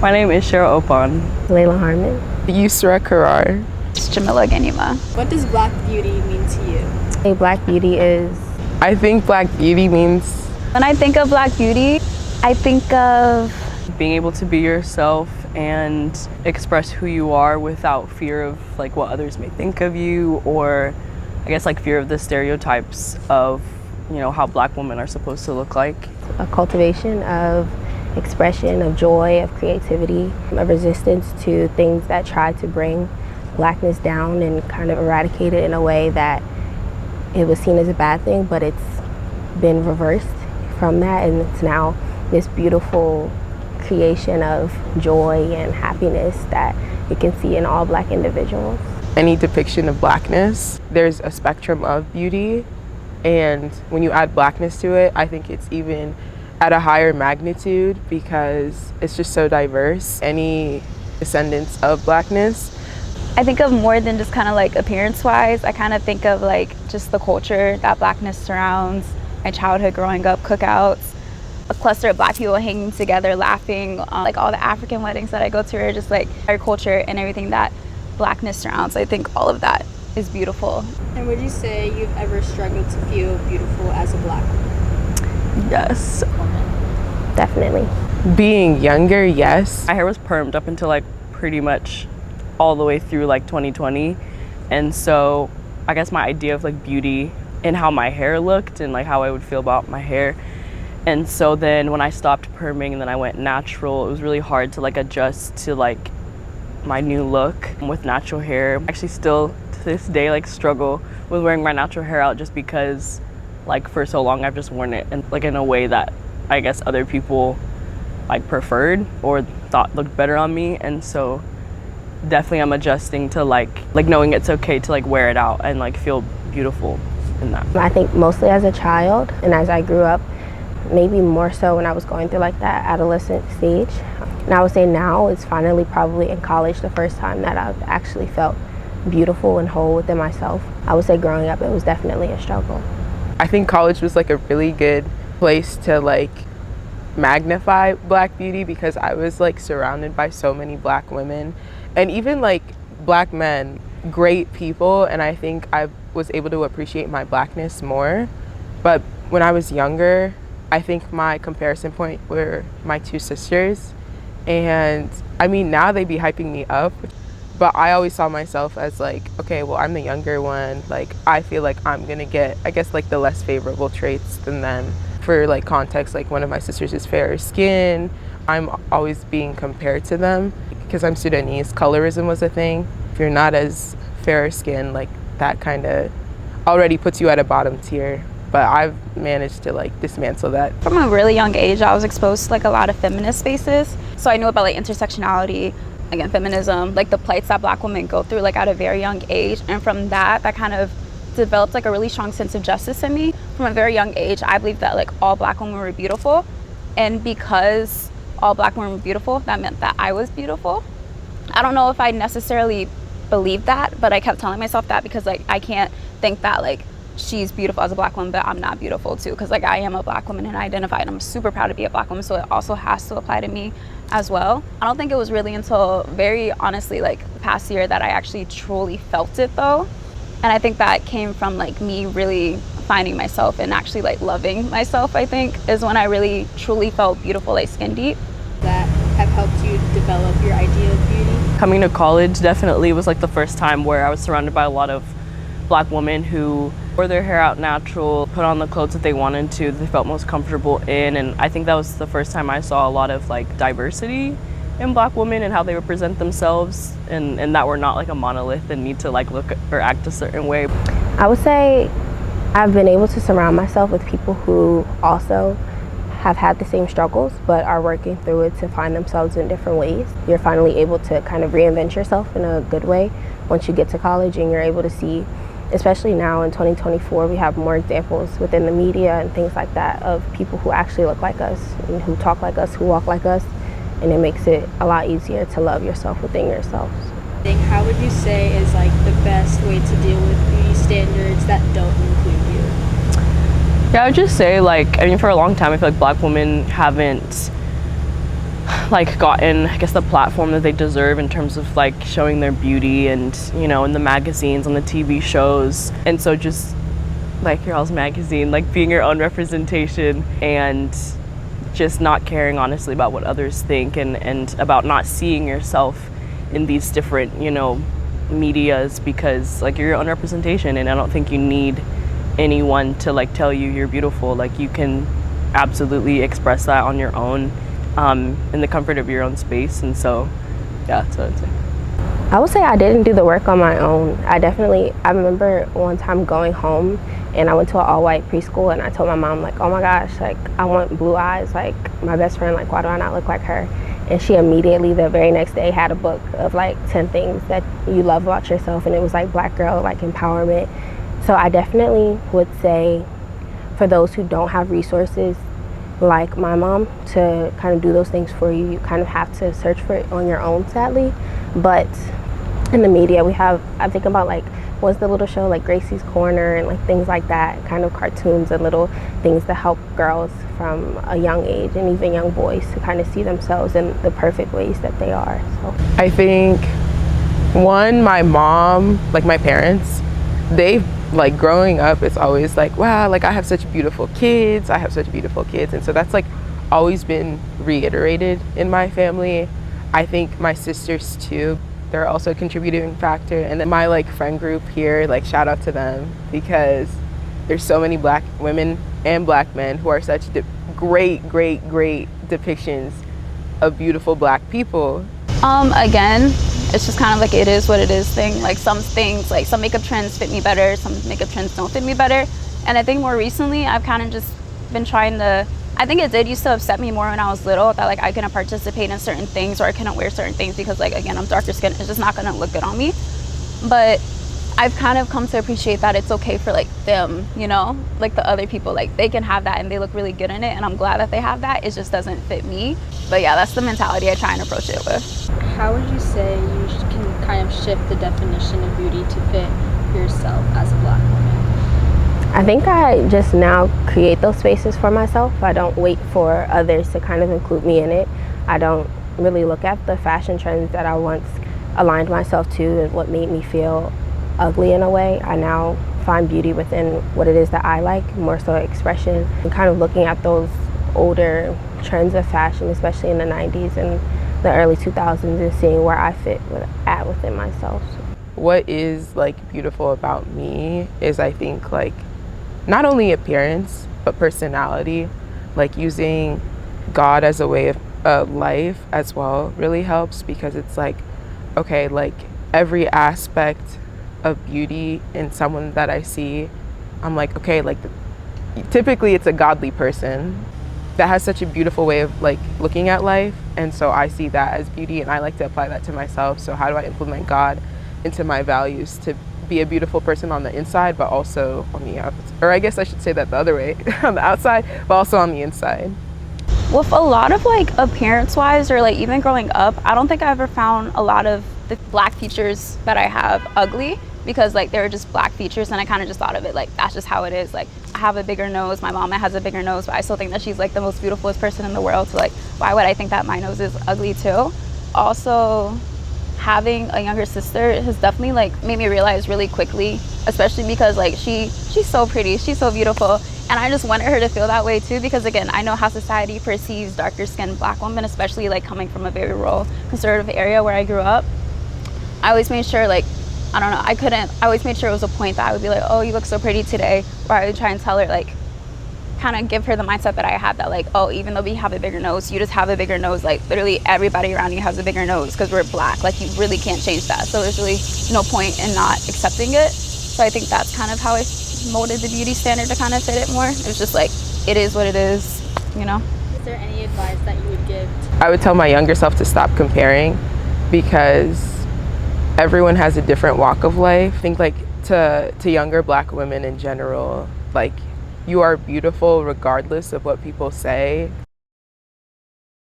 My name is Cheryl Opon. Layla Harmon. Yusra Karar. It's Jamila Ganima. What does Black beauty mean to you? A Black beauty is... I think Black beauty means... When I think of Black beauty, I think of being able to be yourself and express who you are without fear of like what others may think of you, or I guess like fear of the stereotypes of, you know, how Black women are supposed to look like. A cultivation of expression, of joy, of creativity, of resistance to things that try to bring Blackness down and kind of eradicate it in a way that it was seen as a bad thing, but it's been reversed from that, and it's now this beautiful creation of joy and happiness that you can see in all Black individuals. Any depiction of Blackness, there's a spectrum of beauty, and when you add Blackness to it, I think it's even at a higher magnitude because it's just so diverse. Any descendants of Blackness, I think of more than just kind of like appearance-wise. I kind of think of like just the culture that Blackness surrounds. My childhood growing up, cookouts, a cluster of Black people hanging together, laughing. Like all the African weddings that I go to are just like our culture and everything that Blackness surrounds. I think all of that is beautiful. And would you say you've ever struggled to feel beautiful as a Black woman? Yes. Definitely. being younger, yes. My hair was permed up until like pretty much all the way through like 2020. And so I guess my idea of like beauty and how my hair looked and like how I would feel about my hair. And so then when I stopped perming and then I went natural, it was really hard to like adjust to like my new look with natural hair. I actually still to this day like struggle with wearing my natural hair out just because like for so long I've just worn it and like in a way that I guess other people like preferred or thought looked better on me. And so definitely I'm adjusting to like knowing it's okay to like wear it out and like feel beautiful in that. I think mostly as a child and as I grew up, maybe more so when I was going through like that adolescent stage. And I would say now it's finally probably in college the first time that I've actually felt beautiful and whole within myself. I would say growing up it was definitely a struggle. I think college was like a really good place to like magnify Black beauty because I was like surrounded by so many Black women and even like Black men, great people, and I think I was able to appreciate my Blackness more. But when I was younger, I think my comparison point were my two sisters, and I mean now they be hyping me up, but I always saw myself as like, okay, well I'm the younger one, like I feel like I'm gonna get, I guess, like the less favorable traits than them. For like context, like one of my sisters is fairer skin. I'm always being compared to them because I'm Sudanese. Colorism was a thing. If you're not as fairer skin, like that kind of already puts you at a bottom tier. But I've managed to like dismantle that. From a really young age, I was exposed to like a lot of feminist spaces. So I knew about like intersectionality, again, feminism, like the plights that Black women go through like at a very young age. And from that kind of developed like a really strong sense of justice in me. From a very young age, I believed that like all Black women were beautiful. And because all Black women were beautiful, that meant that I was beautiful. I don't know if I necessarily believed that, but I kept telling myself that because like I can't think that like she's beautiful as a Black woman, but I'm not beautiful too, because like I am a Black woman and I identify and I'm super proud to be a Black woman, so it also has to apply to me as well. I don't think it was really until very honestly like the past year that I actually truly felt it though. And I think that came from like me really finding myself and actually like loving myself, I think, is when I really truly felt beautiful, like skin deep. That have helped you develop your idea of beauty? Coming to college definitely was like the first time where I was surrounded by a lot of Black women who wore their hair out natural, put on the clothes that they wanted to, that they felt most comfortable in. And I think that was the first time I saw a lot of like diversity in Black women and how they represent themselves, and that we're not like a monolith and need to like look or act a certain way. I would say I've been able to surround myself with people who also have had the same struggles but are working through it to find themselves in different ways. You're finally able to kind of reinvent yourself in a good way once you get to college, and you're able to see, especially now in 2024, we have more examples within the media and things like that of people who actually look like us and who talk like us, who walk like us, and it makes it a lot easier to love yourself within yourself. How would you say is like the best way to deal with beauty standards that don't include you? Yeah, I would just say like, I mean, for a long time I feel like Black women haven't like gotten, I guess, the platform that they deserve in terms of like showing their beauty and, you know, in the magazines, on the TV shows. And so just like your all's magazine, like being your own representation and just not caring honestly about what others think, and about not seeing yourself in these different, you know, medias, because like you're your own representation, and I don't think you need anyone to like tell you you're beautiful. Like you can absolutely express that on your own, in the comfort of your own space. And so yeah, that's what I'd say. I would say I didn't do the work on my own. I remember one time going home and I went to an all-white preschool, and I told my mom, like, oh my gosh, like I want blue eyes like my best friend, like why do I not look like her? And she immediately the very next day had a book of like 10 things that you love about yourself, and it was like Black girl like empowerment. So I definitely would say for those who don't have resources like my mom to kind of do those things for you, you kind of have to search for it on your own, sadly. But in the media we have, I think about like what's the little show like Gracie's Corner and like things like that, kind of cartoons and little things that help girls from a young age and even young boys to kind of see themselves in the perfect ways that they are. So I think one, my mom, like my parents, they've like growing up, it's always like, wow, like I have such beautiful kids, and so that's like always been reiterated in my family. I think my sisters too, they're also a contributing factor. And then my like friend group here, like shout out to them, because there's so many Black women and Black men who are such great depictions of beautiful Black people. Again, it's just kind of like it is what it is thing. Like some things, like some makeup trends fit me better, some makeup trends don't fit me better. And I think more recently I've kind of just been trying to, I think it did used to upset me more when I was little that like I couldn't participate in certain things or I couldn't wear certain things because like, again, I'm darker skin, it's just not gonna look good on me. But I've kind of come to appreciate that it's okay for like them, you know, like the other people, like they can have that and they look really good in it, and I'm glad that they have that. It just doesn't fit me. But yeah, that's the mentality I try and approach it with. How would you say you can kind of shift the definition of beauty to fit yourself as a Black woman? I think I just now create those spaces for myself. I don't wait for others to kind of include me in it. I don't really look at the fashion trends that I once aligned myself to and what made me feel ugly in a way. I now find beauty within what it is that I like, more so expression, and kind of looking at those older trends of fashion, especially in the 90s and the early 2000s, and seeing where I fit at within myself. What is like beautiful about me is, I think, like not only appearance but personality. Like using God as a way of life as well really helps, because it's like, okay, like every aspect of beauty in someone that I see, I'm like, okay, like typically it's a godly person that has such a beautiful way of like looking at life, and so I see that as beauty and I like to apply that to myself. So how do I implement God into my values to be a beautiful person on the inside but also on the outside, or I guess I should say that the other way, on the outside but also on the inside. With a lot of like appearance wise, or like even growing up, I don't think I ever found a lot of the Black features that I have ugly, because like they were just Black features, and I kind of just thought of it like that's just how it is. Like I have a bigger nose, my mama has a bigger nose, but I still think that she's like the most beautifulest person in the world, so like why would I think that my nose is ugly too? Also, having a younger sister has definitely like made me realize really quickly, especially because like she's so pretty, she's so beautiful, and I just wanted her to feel that way too, because again, I know how society perceives darker skinned Black women, especially like coming from a very rural conservative area where I grew up. I always made sure, like, I don't know, I always made sure it was a point that I would be like, oh, you look so pretty today, or I would try and tell her, like, kind of give her the mindset that I had, that like, oh, even though we have a bigger nose, you just have a bigger nose, like literally everybody around you has a bigger nose because we're Black, like you really can't change that, so there's really no point in not accepting it. So I think that's kind of how I molded the beauty standard to kind of fit it more. It was just like, it is what it is, you know. Is there any advice that you would give? I would tell my younger self to stop comparing, because everyone has a different walk of life. I think like to younger Black women in general, like you are beautiful regardless of what people say.